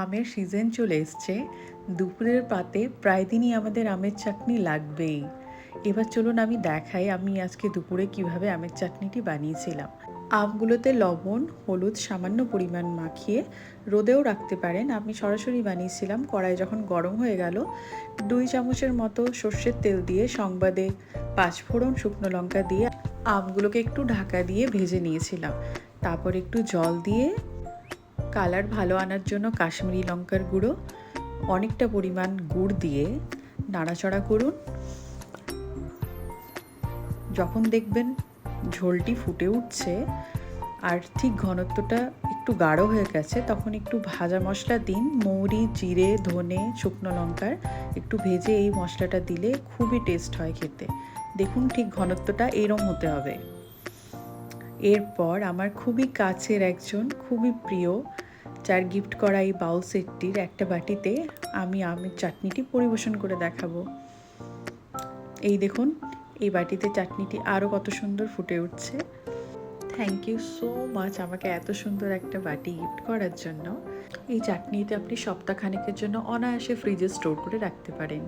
আমের সিজন চলে এসছে। দুপুরের পাতে প্রায় দিনই আমাদের আমের চাটনি লাগবেই। এবার চলুন আমি দেখাই আমি আজকে দুপুরে কিভাবে আমের চাটনিটি বানিয়েছিলাম। আমগুলোতে লবণ, হলুদ সামান্য পরিমাণ মাখিয়ে রোদেও রাখতে পারেন। আমি সরাসরি বানিয়েছিলাম। কড়াই যখন গরম হয়ে গেল, 2 চামচের মতো সর্ষের তেল দিয়ে সংবাদে 5 ফোড়ন, শুকনো লঙ্কা দিয়ে আমগুলোকে একটু ঢাকা দিয়ে ভেজে নিয়েছিলাম। তারপর একটু জল দিয়ে কালার ভালো আনার জন্য কাশ্মীরি লঙ্কার গুঁড়ো, অনেকটা পরিমাণ গুড় দিয়ে নাড়াচাড়া করুন। যখন দেখবেন ঝোলটি ফুটে উঠছে আর ঠিক ঘনত্বটা একটু গাঢ় হয়ে গেছে, তখন একটু ভাজা মশলা দিন। মৌরি, জিরে, ধনে, শুকনো লঙ্কার একটু ভেজে এই মশলাটা দিলে খুবই টেস্ট হয় খেতে। দেখুন ঠিক ঘনত্বটা এরম হতে হবে। এরপর আমার খুবই কাছের একজন, খুবই প্রিয়, যার গিফট করা এই বাউল সেটটির একটা বাটিতে আমি আমের চাটনিটি পরিবেশন করে দেখাবো। এই দেখুন, এই বাটিতে চাটনিটি আরও কত সুন্দর ফুটে উঠছে। থ্যাংক ইউ সো মাচ আমাকে এত সুন্দর একটা বাটি গিফট করার জন্য। এই চাটনিতে আপনি সপ্তাহখানেকের জন্য অনায়াসে ফ্রিজে স্টোর করে রাখতে পারেন।